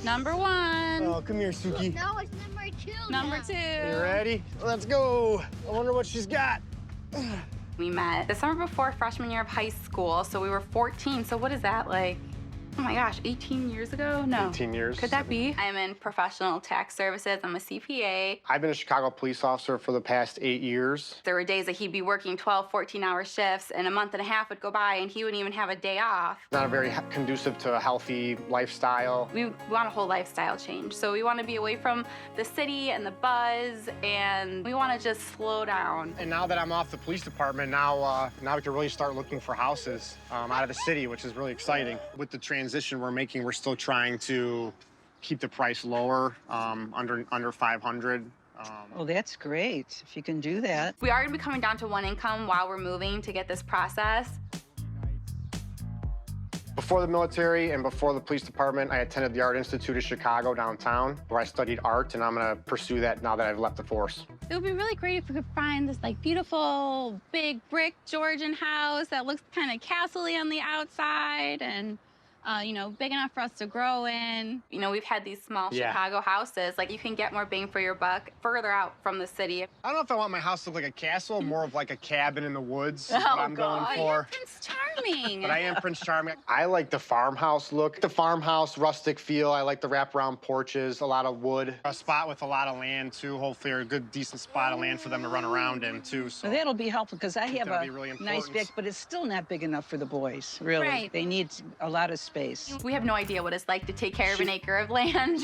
Number 1. Oh, come here, Suki. No, it's number 2. Number 2. You ready? Let's go. I wonder what she's got. We met the summer before freshman year of high school, so we were 14. So what is that, like? Oh my gosh, 18 years ago? No. 18 years. Could that be? I'm in professional tax services. I'm a CPA. I've been a Chicago police officer for the past 8 years. There were days that he'd be working 12, 14-hour shifts, and a month and a half would go by, and he wouldn't even have a day off. Not very conducive to a healthy lifestyle. We want a whole lifestyle change. So we want to be away from the city and the buzz, and we want to just slow down. And now that I'm off the police department, now we can really start looking for houses out of the city, which is really exciting. With the transition we're making, we're still trying to keep the price lower, under 500. Well, that's great if you can do that. We are going to be coming down to 1 income while we're moving to get this process. Before the military and before the police department, I attended the Art Institute of Chicago downtown, where I studied art, and I'm going to pursue that now that I've left the force. It would be really great if we could find this like beautiful big brick Georgian house that looks kind of castle-y on the outside and you know, big enough for us to grow in. You know, we've had these small Chicago houses. Like, you can get more bang for your buck further out from the city. I don't know if I want my house to look like a castle, more of like a cabin in the woods is what I'm God. going for. You're Prince Charming. But I am Prince Charming. I like the farmhouse look, the farmhouse rustic feel. I like the wraparound porches, a lot of wood. A spot with a lot of land, too, hopefully, or a good, decent spot of land for them to run around in, too. So Well, that'll be helpful, because I have a really nice big, but it's still not big enough for the boys, really. Right. They need a lot of space. We have no idea what it's like to take care of an acre of land.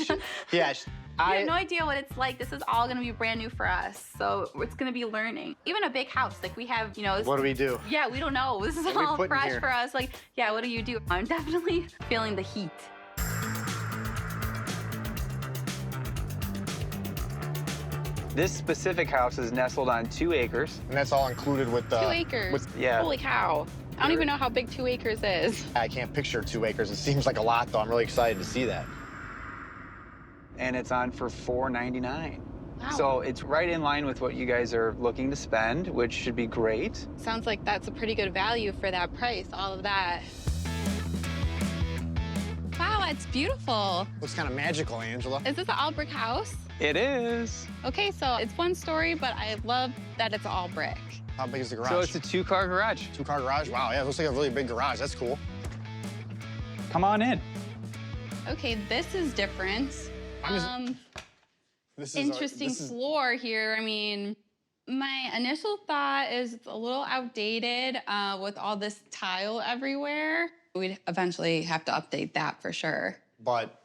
Yeah, We have no idea what it's like. This is all gonna be brand new for us. So it's gonna be learning. Even a big house, like we have, you know. What do we do? Yeah, we don't know. This is What are we all putting fresh here? for us. Like, yeah, what do you do? I'm definitely feeling the heat. This specific house is nestled on 2 acres. And that's all included with the... 2 acres. Yeah. Holy cow. I don't even know how big 2 acres is. I can't picture 2 acres. It seems like a lot, though. I'm really excited to see that. And it's on for $499. Wow. So it's right in line with what you guys are looking to spend, which should be great. Sounds like that's a pretty good value for that price, all of that. Wow, it's beautiful. Looks kind of magical, Angela. Is this an all brick house? It is. Okay, so it's 1 story, but I love that it's all brick. How big is the garage? So it's a 2-car garage. 2-car garage? Wow, yeah, it looks like a really big garage. That's cool. Come on in. Okay, this is different. This is Interesting floor here. I mean, my initial thought is it's a little outdated with all this tile everywhere. We'd eventually have to update that for sure. But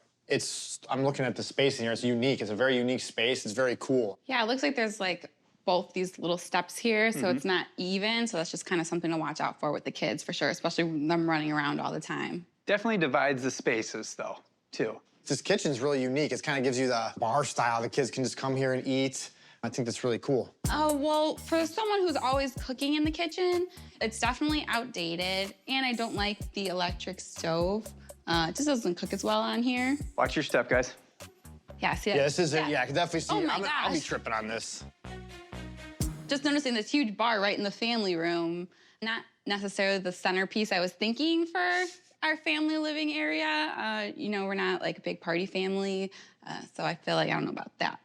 I'm looking at the space in here. It's unique. It's a very unique space. It's very cool. Yeah, it looks like there's like both these little steps here, so it's not even. So that's just kind of something to watch out for with the kids for sure, especially them running around all the time. Definitely divides the spaces, though, too. This kitchen's really unique. It kind of gives you the bar style. The kids can just come here and eat. I think that's really cool. Oh, well, for someone who's always cooking in the kitchen, it's definitely outdated, and I don't like the electric stove. It just doesn't cook as well on here. Watch your step, guys. Yeah, see it? Yeah, this is it. Yeah, I can definitely see Oh it. my I'll be gosh. tripping on this. Just noticing this huge bar right in the family room. Not necessarily the centerpiece I was thinking for our family living area. You know, we're not like a big party family, so I feel like I don't know about that.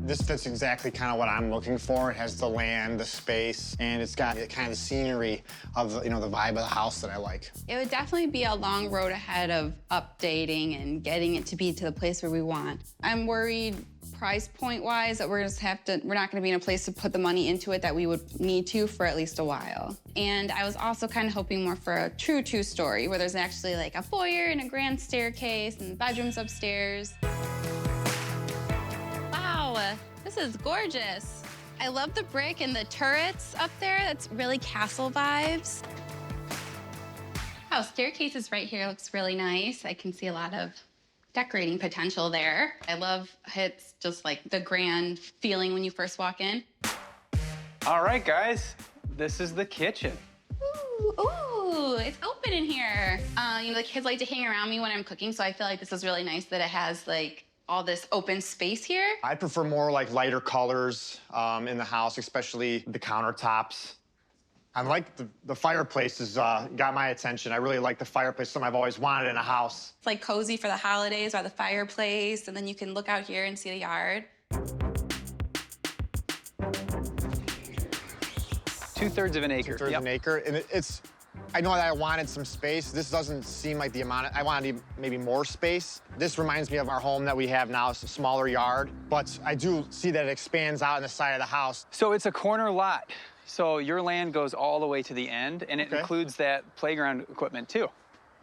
This fits exactly kind of what I'm looking for. It has the land, the space, and it's got kind of the scenery of, you know, the vibe of the house that I like. It would definitely be a long road ahead of updating and getting it to be to the place where we want. I'm worried price point wise that we're not gonna be in a place to put the money into it that we would need to for at least a while. And I was also kind of hoping more for a true 2-story where there's actually like a foyer and a grand staircase and bedrooms upstairs. Wow, this is gorgeous. I love the brick and the turrets up there. That's really castle vibes. Wow, staircases right here looks really nice. I can see a lot of decorating potential there. I love it's just like the grand feeling when you first walk in. All right, guys. This is the kitchen. Ooh, it's open in here. You know, the kids like to hang around me when I'm cooking, so I feel like this is really nice that it has like all this open space here. I prefer more like lighter colors in the house, especially the countertops. I like the fireplace has got my attention. I really like the fireplace, something I've always wanted in a house. It's like cozy for the holidays by the fireplace, and then you can look out here and see the yard. 2/3 of an acre. 2/3 of an acre, and it's. I know that I wanted some space. This doesn't seem like the amount. I wanted maybe more space. This reminds me of our home that we have now. It's a smaller yard, but I do see that it expands out on the side of the house. So it's a corner lot. So your land goes all the way to the end, and it includes that playground equipment too.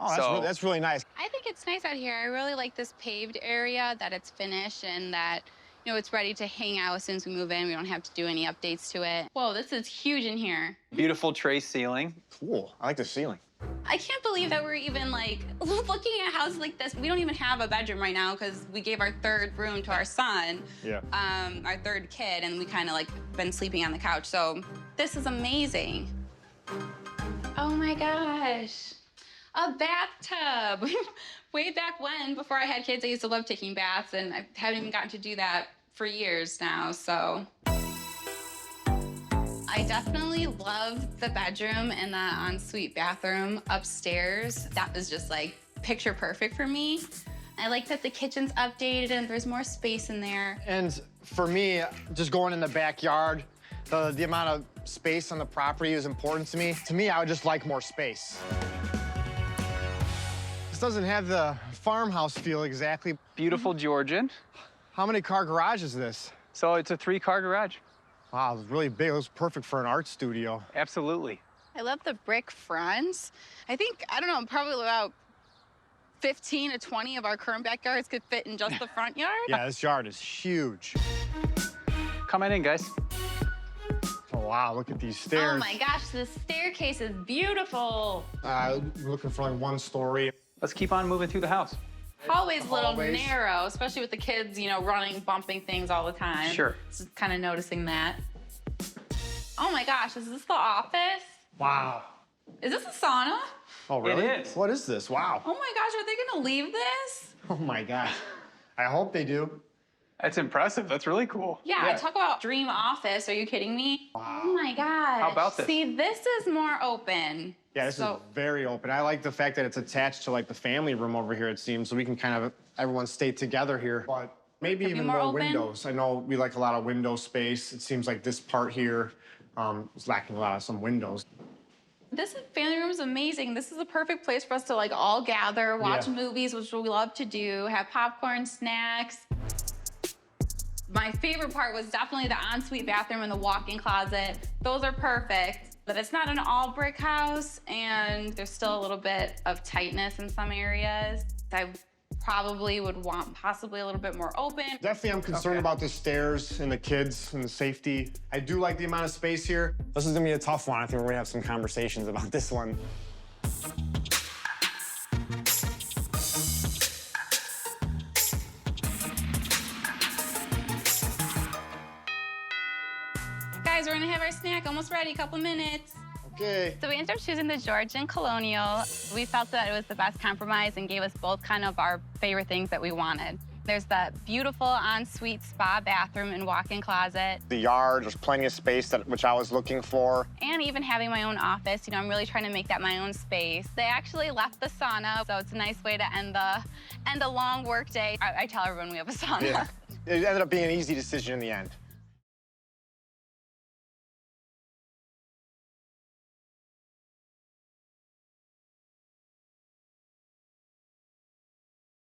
Oh, that's really nice. I think it's nice out here. I really like this paved area, that it's finished and that, you know, it's ready to hang out as soon as we move in. We don't have to do any updates to it. Whoa, this is huge in here. Beautiful tray ceiling. Cool. I like the ceiling. I can't believe that we're even, like, looking at houses like this. We don't even have a bedroom right now because we gave our 3rd room to our son. Yeah. Our 3rd kid, and we kind of, like, been sleeping on the couch. So this is amazing. Oh, my gosh. A bathtub. Way back when, before I had kids, I used to love taking baths, and I haven't even gotten to do that for years now, so. I definitely love the bedroom and the ensuite bathroom upstairs. That was just like picture perfect for me. I like that the kitchen's updated and there's more space in there. And for me, just going in the backyard, the amount of space on the property is important to me. To me, I would just like more space. This doesn't have the farmhouse feel exactly. Beautiful Georgian. How many car garage is this? So it's a 3-car garage. Wow, it's really big. It was perfect for an art studio. Absolutely. I love the brick fronts. I think, I don't know, probably about 15 to 20 of our current backyards could fit in just the front yard. Yeah, this yard is huge. Come on in, guys. Oh, wow, look at these stairs. Oh my gosh, this staircase is beautiful. We're looking for like 1 story. Let's keep on moving through the house. Hallway's a little narrow, especially with the kids, you know, running, bumping things all the time. Sure. Just kind of noticing that. Oh my gosh, is this the office? Wow. Is this a sauna? Oh, really? It is. What is this? Wow. Oh my gosh, are they gonna leave this? Oh my gosh. I hope they do. That's impressive. That's really cool. Yeah, talk about dream office. Are you kidding me? Wow. Oh my gosh. How about this? See, this is more open. Yeah, this is very open. I like the fact that it's attached to like the family room over here, it seems, so we can kind of, everyone stay together here. But maybe even more windows. I know we like a lot of window space. It seems like this part here is lacking a lot of some windows. This family room is amazing. This is a perfect place for us to like all gather, watch movies, which we love to do, have popcorn, snacks. My favorite part was definitely the ensuite bathroom and the walk-in closet. Those are perfect. But it's not an all brick house, and there's still a little bit of tightness in some areas. I probably would want possibly a little bit more open. Definitely I'm concerned about the stairs and the kids and the safety. I do like the amount of space here. This is gonna be a tough one. I think we're gonna have some conversations about this one. Guys, we're gonna have our snack almost ready, couple minutes. Okay. So we ended up choosing the Georgian Colonial. We felt that it was the best compromise and gave us both kind of our favorite things that we wanted. There's that beautiful ensuite spa bathroom and walk-in closet. The yard, there's plenty of space, which I was looking for. And even having my own office, you know, I'm really trying to make that my own space. They actually left the sauna, so it's a nice way to end a long work day. I tell everyone we have a sauna. Yeah. It ended up being an easy decision in the end.